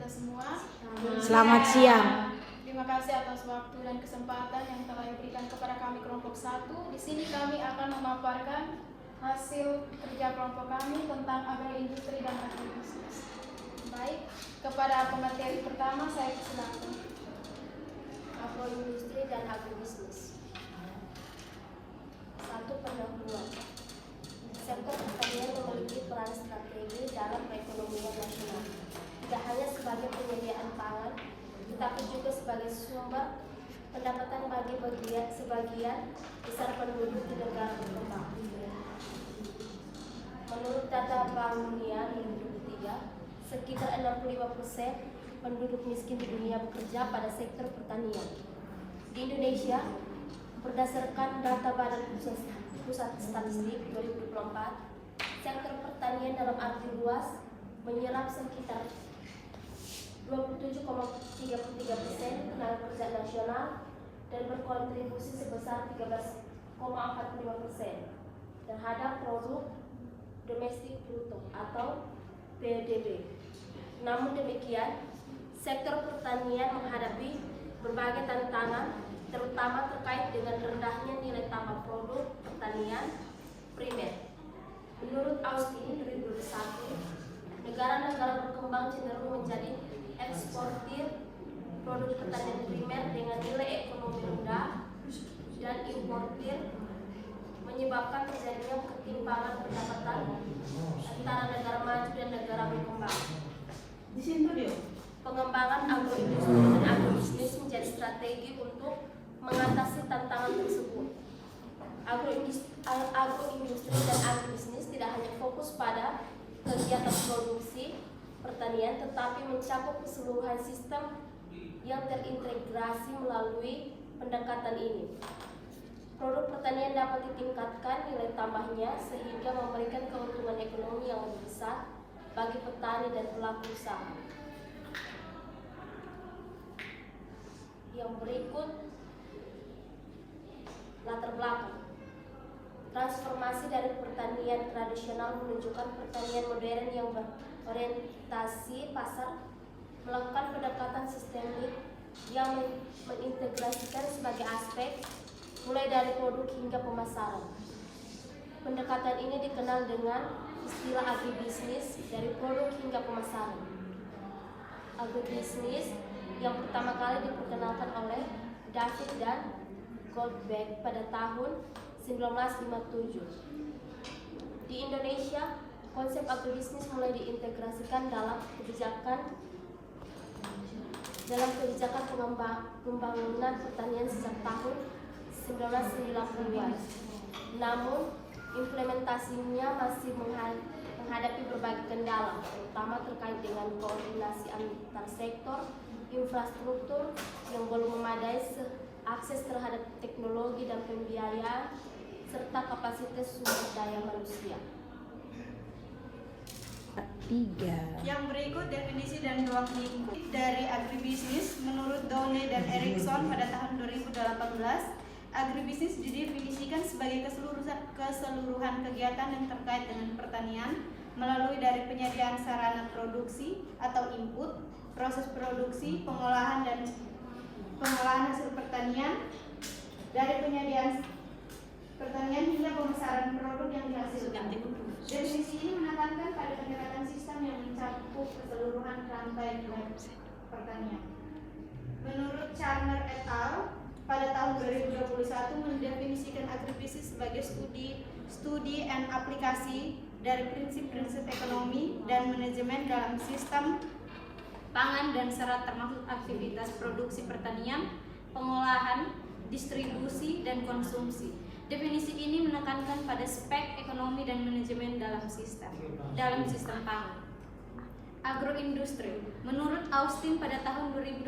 kita semua. Selamat siang. Terima kasih atas waktu dan kesempatan yang telah diberikan kepada kami kelompok 1. Di sini kami akan memaparkan hasil kerja kelompok kami tentang agroindustri dan agribisnis. Baik, kepada pemateri pertama saya persilakan. Agroindustri dan agribisnis. 1. Pendahuluan. Sektor pertanian memiliki peran strategi dalam perekonomian nasional, tidak hanya sebagai penyediaan pangan, tetapi juga sebagai sumber pendapatan bagi sebagian besar penduduk di negara berkembang. Menurut data Bank Dunia 2023, sekitar 65% penduduk miskin di dunia bekerja pada sektor pertanian. Di Indonesia, berdasarkan data Badan Pusat Statistik 2024, sektor pertanian dalam arti luas menyerap sekitar 27,33% tenaga kerja nasional dan berkontribusi sebesar 13,45% terhadap produk domestik bruto atau PDB. Namun demikian, sektor pertanian menghadapi berbagai tantangan, terutama terkait dengan rendahnya nilai tambah produk pertanian primer. Menurut Austin 2021, negara-negara berkembang cenderung menjadi eksportir produk pertanian primer dengan nilai ekonomi rendah dan importir, menyebabkan terjadinya ketimpangan pendapatan antara negara maju dan negara berkembang. Di sini dia. Pengembangan agroindustri dan agribisnis menjadi strategi untuk mengatasi tantangan tersebut. Agroindustri dan agribisnis tidak hanya fokus pada kegiatan produksi pertanian, tetapi mencakup keseluruhan sistem yang terintegrasi melalui pendekatan ini. Produk pertanian dapat ditingkatkan nilai tambahnya sehingga memberikan keuntungan ekonomi yang lebih besar bagi petani dan pelaku usaha. Yang berikut latar belakang. Transformasi dari pertanian tradisional menunjukkan pertanian modern yang berorientasi pasar, melakukan pendekatan sistemik yang mengintegrasikan sebagai aspek mulai dari produk hingga pemasaran. Pendekatan ini dikenal dengan istilah agribisnis, dari produk hingga pemasaran. Agribisnis yang pertama kali diperkenalkan oleh David dan Goldbeck pada tahun 1957. Di Indonesia, konsep agribisnis mulai diintegrasikan dalam kebijakan pembangunan pertanian sejak tahun 1990-an. Namun, implementasinya masih menghadapi berbagai kendala, terutama terkait dengan koordinasi antar sektor, infrastruktur yang belum memadai, akses terhadap teknologi dan pembiayaan, serta kapasitas sumber daya manusia. 3. Yang berikut definisi dan ruang lingkup dari agribisnis menurut Downey dan Erickson pada tahun 2018. Agribisnis didefinisikan sebagai keseluruhan kegiatan yang terkait dengan pertanian melalui dari penyediaan sarana produksi atau input, proses produksi, pengolahan hasil pertanian, dari penyediaan pertanian hingga pemasaran produk yang dihasilkan. Definisi ini menekankan pada pendekatan sistem yang mencakup keseluruhan rantai nilai pertanian. Menurut Charner et al., pada tahun 2021 mendefinisikan agribisnis sebagai studi dan aplikasi dari prinsip-prinsip ekonomi dan manajemen dalam sistem pangan dan serat, termasuk aktivitas produksi pertanian, pengolahan, distribusi, dan konsumsi. Definisi ini menekankan pada aspek ekonomi dan manajemen dalam sistem pangan. Agroindustri. Menurut Austin pada tahun 2021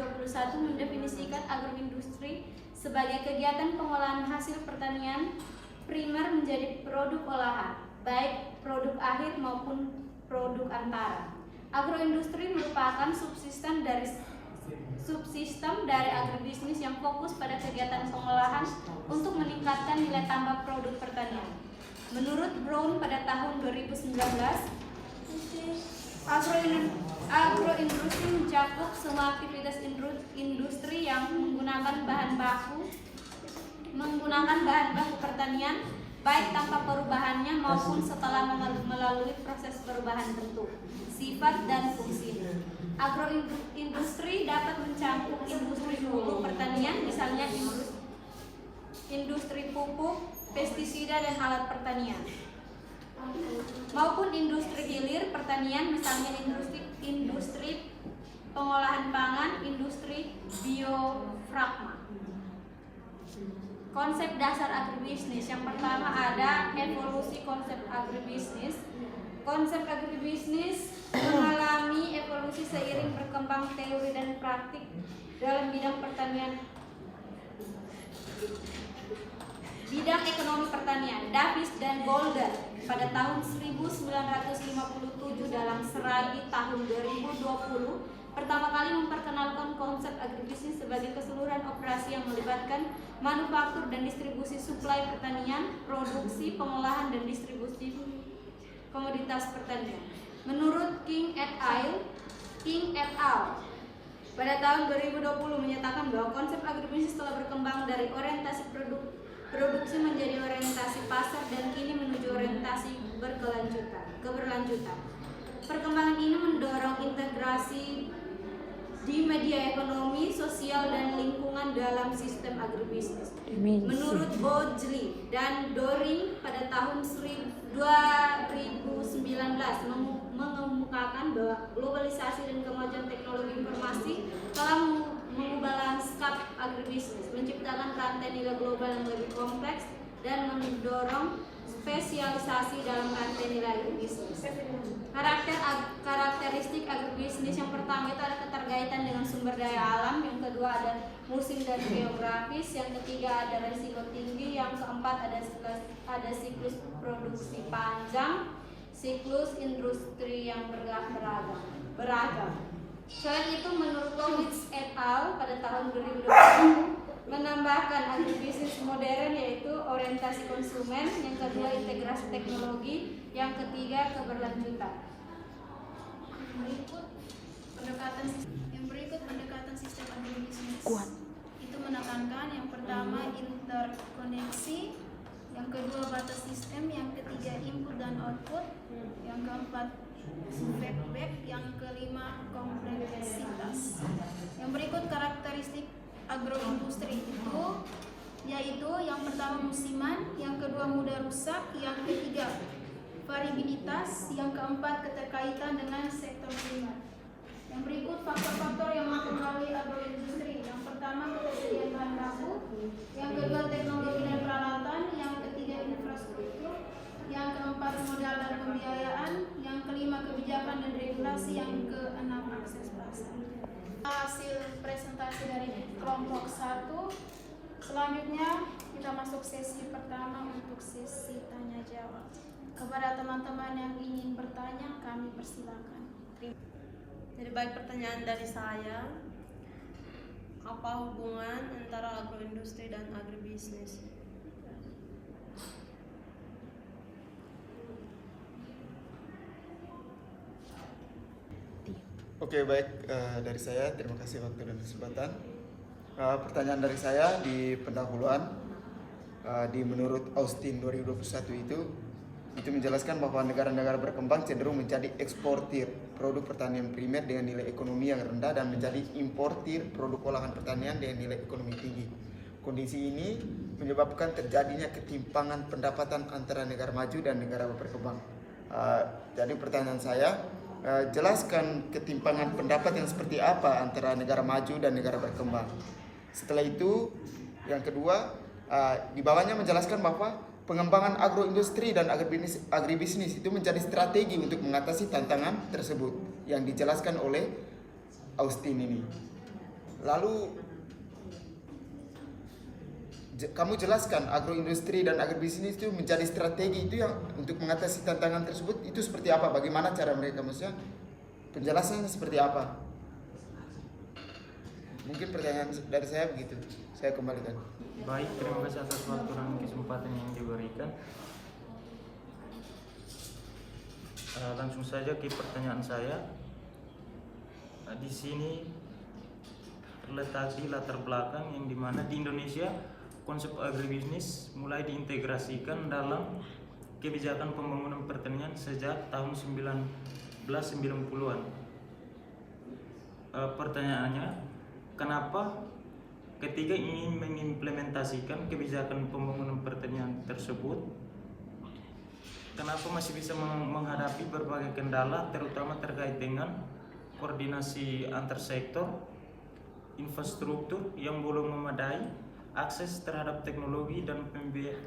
mendefinisikan agroindustri sebagai kegiatan pengolahan hasil pertanian primer menjadi produk olahan, baik produk akhir maupun produk antara. Agroindustri merupakan subsistem dari agribisnis yang fokus pada kegiatan pengolahan untuk meningkatkan nilai tambah produk pertanian. Menurut Brown pada tahun 2019, agroindustri mencakup semua aktivitas industri yang menggunakan bahan baku pertanian, baik tanpa perubahannya maupun setelah melalui proses perubahan bentuk, sifat, dan fungsi. Agroindustri dapat mencakup industri hulu pertanian, misalnya industri pupuk, pestisida, dan alat pertanian, maupun industri hilir pertanian, misalnya industri pengolahan pangan, industri biofarma. Konsep dasar agribisnis. Yang pertama ada evolusi konsep agribisnis. Konsep agribisnis mengalami evolusi seiring berkembang teori dan praktik dalam bidang pertanian. Bidang ekonomi pertanian. Davis dan Boulder pada tahun 1957 dalam Serai tahun 2020 pertama kali memperkenalkan konsep agribisnis sebagai keseluruhan operasi yang melibatkan manufaktur dan distribusi suplai pertanian, produksi, pengolahan, dan distribusi komoditas pertanian. Menurut King et al. Pada tahun 2020 menyatakan bahwa konsep agribisnis telah berkembang dari orientasi produksi menjadi orientasi pasar dan kini menuju orientasi keberlanjutan. Perkembangan ini mendorong integrasi di media ekonomi, sosial, dan lingkungan dalam sistem agribisnis. Menurut Bodley dan Doring pada tahun 2019 mengemukakan bahwa globalisasi dan kemajuan teknologi informasi telah mengubah lanskap agribisnis, menciptakan rantai nilai global yang lebih kompleks, dan mendorong spesialisasi dalam rantai nilai agribisnis. Karakteristik agribisnis yang pertama itu ada keterkaitan dengan sumber daya alam, yang kedua ada musim dan geografis, yang ketiga ada risiko tinggi, yang keempat ada siklus produksi panjang, siklus industri yang beragam. Selain itu, menurut Lowitz et al. Pada tahun 2020 menambahkan agribisnis modern yaitu orientasi konsumen, yang kedua integrasi teknologi, yang ketiga keberlanjutan. Yang berikut pendekatan sistem agribisnis. Itu menekankan yang pertama interkoneksi, yang kedua batas sistem, yang ketiga input dan output, yang keempat feedback, yang kelima kompleksitas. Yang berikut karakteristik agroindustri itu yaitu yang pertama musiman, yang kedua mudah rusak, yang ketiga variabilitas, yang keempat keterkaitan dengan sektor primer. Yang berikut faktor-faktor yang mempengaruhi agroindustri. Yang pertama ketersediaan bahan baku, yang kedua teknologi dan peralatan, yang ketiga infrastruktur, yang keempat modal dan pembiayaan, yang kelima kebijakan dan regulasi, yang keenam akses pasar. Hasil presentasi dari kelompok 1. Selanjutnya kita masuk sesi pertama untuk sesi tanya jawab. Kepada teman-teman yang ingin bertanya, kami persilakan. Jadi baik pertanyaan dari saya, apa hubungan antara agroindustri dan agribisnis? Oke, baik, dari saya terima kasih waktu dan kesempatan. Pertanyaan dari saya di pendahuluan, di menurut Austin 2021 itu menjelaskan bahwa negara-negara berkembang cenderung menjadi eksportir produk pertanian primer dengan nilai ekonomi yang rendah dan menjadi importir produk olahan pertanian dengan nilai ekonomi tinggi. Kondisi ini menyebabkan terjadinya ketimpangan pendapatan antara negara maju dan negara berkembang. Jadi pertanyaan saya, jelaskan ketimpangan pendapat yang seperti apa antara negara maju dan negara berkembang. Setelah itu, yang kedua, di bawahnya menjelaskan bahwa pengembangan agroindustri dan agribisnis itu menjadi strategi untuk mengatasi tantangan tersebut yang dijelaskan oleh Austin ini. Lalu kamu jelaskan agroindustri dan agribisnis itu menjadi strategi itu yang untuk mengatasi tantangan tersebut itu seperti apa? Bagaimana cara mereka, maksudnya penjelasannya seperti apa? Mungkin pertanyaan dari saya begitu. Saya kembalikan. Baik, terima kasih atas waktu dan kesempatan yang diberikan. Langsung saja ke pertanyaan saya. di sini terletak di latar belakang yang dimana di Indonesia konsep agribisnis mulai diintegrasikan dalam kebijakan pembangunan pertanian sejak tahun 1990-an. Pertanyaannya, kenapa ketika ingin mengimplementasikan kebijakan pembangunan pertanian tersebut, kenapa masih bisa menghadapi berbagai kendala, terutama terkait dengan koordinasi antar sektor, infrastruktur yang belum memadai, akses terhadap teknologi dan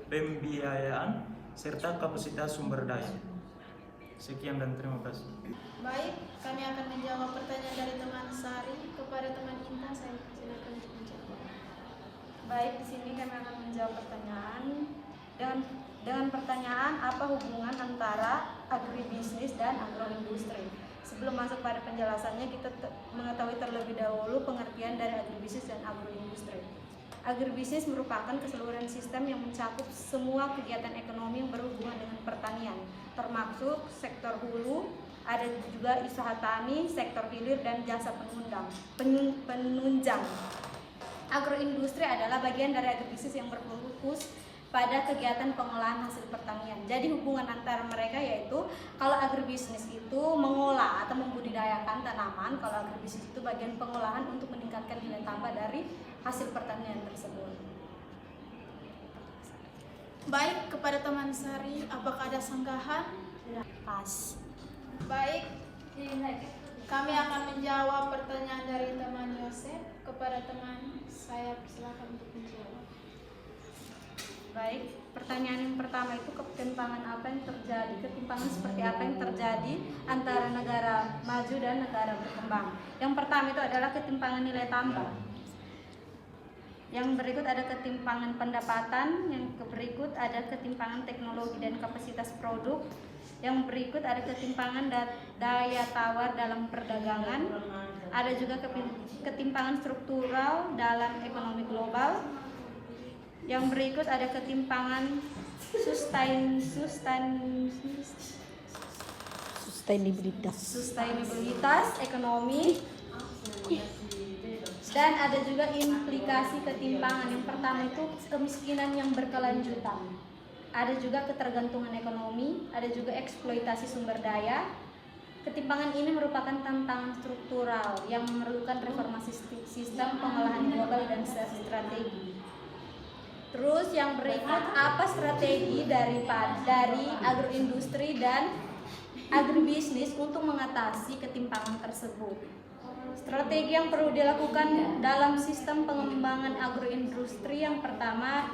pembiayaan, serta kapasitas sumber daya. Sekian dan terima kasih. Baik, kami akan menjawab pertanyaan dari teman Sari kepada teman Intan. Saya silakan untuk menjawab. Baik, di sini kami akan menjawab pertanyaan dengan pertanyaan apa hubungan antara agribisnis dan agroindustri. Sebelum masuk pada penjelasannya, kita mengetahui terlebih dahulu pengertian dari agribisnis dan agroindustri. Agribisnis merupakan keseluruhan sistem yang mencakup semua kegiatan ekonomi yang berhubungan dengan pertanian, termasuk sektor hulu, ada juga usaha tani, sektor hilir, dan jasa penunjang. Agroindustri adalah bagian dari agribisnis yang berfokus pada kegiatan pengolahan hasil pertanian. Jadi hubungan antara mereka yaitu kalau agribisnis itu mengolah atau membudidayakan tanaman, kalau agribisnis itu bagian pengolahan untuk meningkatkan nilai tambah dari hasil pertanian tersebut. Baik, kepada teman Sari, apakah ada sanggahan? Pas. Baik, kami akan menjawab pertanyaan dari teman Yosef kepada teman saya. Silakan untuk menjawab. Baik, pertanyaan yang pertama itu ketimpangan apa yang terjadi? Ketimpangan seperti apa yang terjadi antara negara maju dan negara berkembang? Yang pertama itu adalah ketimpangan nilai tambah. Yang berikut ada ketimpangan pendapatan, yang berikut ada ketimpangan teknologi dan kapasitas produk, yang berikut ada ketimpangan daya tawar dalam perdagangan, ada juga ketimpangan struktural dalam ekonomi global, yang berikut ada ketimpangan sustainabilitas ekonomi, dan ada juga implikasi ketimpangan. Yang pertama itu kemiskinan yang berkelanjutan, ada juga ketergantungan ekonomi, ada juga eksploitasi sumber daya. Ketimpangan ini merupakan tantangan struktural yang memerlukan reformasi sistem pengolahan global dan strategi. Terus yang berikut, apa strategi dari agroindustri dan agribisnis untuk mengatasi ketimpangan tersebut? Strategi yang perlu dilakukan dalam sistem pengembangan agroindustri yang pertama,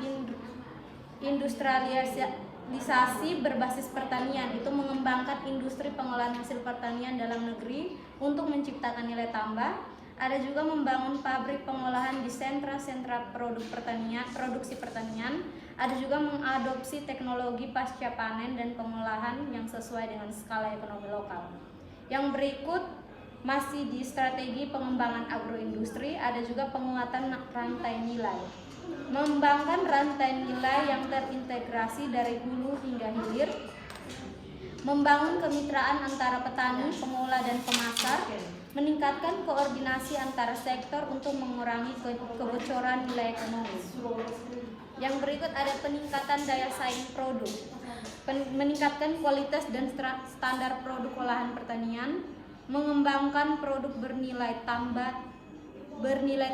industrialisasi berbasis pertanian, itu mengembangkan industri pengolahan hasil pertanian dalam negeri untuk menciptakan nilai tambah. Ada juga membangun pabrik pengolahan di sentra-sentra produksi pertanian. Ada juga mengadopsi teknologi pasca panen dan pengolahan yang sesuai dengan skala ekonomi lokal. Yang berikut masih di strategi pengembangan agroindustri, ada juga penguatan rantai nilai. Mengembangkan rantai nilai yang terintegrasi dari hulu hingga hilir, membangun kemitraan antara petani, pengolah, dan pemasar, meningkatkan koordinasi antara sektor untuk mengurangi kebocoran nilai ekonomi. Yang berikut ada peningkatan daya saing produk, meningkatkan kualitas dan standar produk olahan pertanian, mengembangkan produk bernilai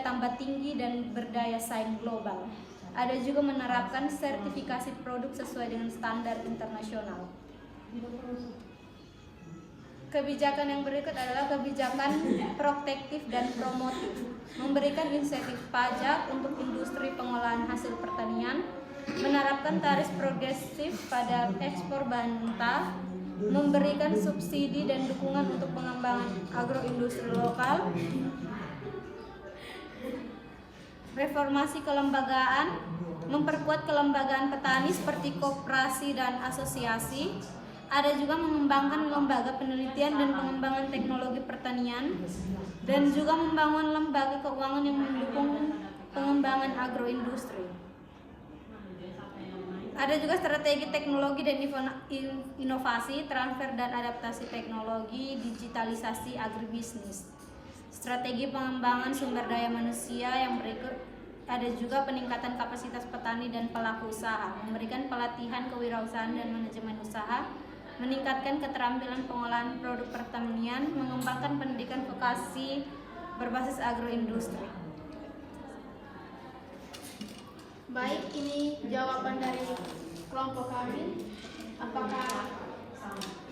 tambah tinggi dan berdaya saing global. Ada juga menerapkan sertifikasi produk sesuai dengan standar internasional. Kebijakan yang berikut adalah kebijakan protektif dan promotif, memberikan insentif pajak untuk industri pengolahan hasil pertanian, menerapkan tarif progresif pada ekspor bahan mentah, memberikan subsidi dan dukungan untuk pengembangan agroindustri lokal, reformasi kelembagaan, memperkuat kelembagaan petani seperti koperasi dan asosiasi. Ada juga mengembangkan lembaga penelitian dan pengembangan teknologi pertanian, dan juga membangun lembaga keuangan yang mendukung pengembangan agroindustri. Ada juga strategi teknologi dan inovasi, transfer dan adaptasi teknologi, digitalisasi agribisnis. strategi pengembangan sumber daya manusia yang berikut. Ada juga peningkatan kapasitas petani dan pelaku usaha, memberikan pelatihan kewirausahaan dan manajemen usaha, meningkatkan keterampilan pengolahan produk pertanian, mengembangkan pendidikan vokasi berbasis agroindustri. Baik, ini jawaban dari kelompok kami. Apakah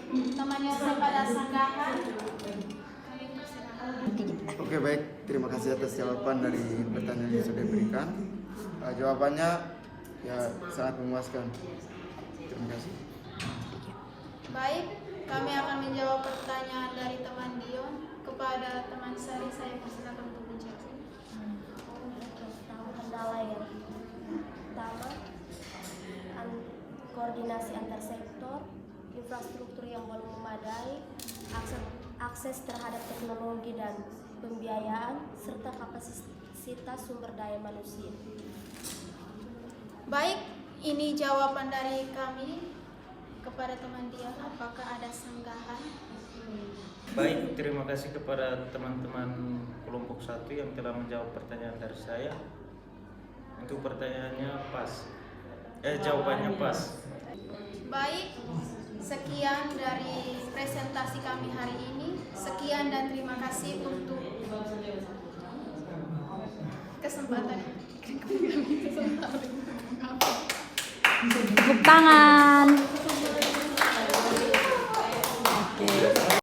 temannya pada sanggahan? Oke, baik, terima kasih atas jawaban dari pertanyaan yang sudah diberikan. Jawabannya ya sangat memuaskan. Terima kasih. Baik, kami akan menjawab pertanyaan dari teman Dion kepada teman Sari. Saya persilakan untuk menjawab. Kendala yang pertama, koordinasi antar sektor, infrastruktur yang belum memadai, akses terhadap teknologi dan pembiayaan, serta kapasitas sumber daya manusia. Baik, ini jawaban dari kami kepada teman Dion. Apakah ada sanggahan? Baik, terima kasih kepada teman-teman kelompok 1 yang telah menjawab pertanyaan dari saya. Untuk pertanyaannya pas. Jawabannya pas. Baik, sekian dari presentasi kami hari ini. Sekian dan terima kasih untuk kesempatan. Tepuk tangan.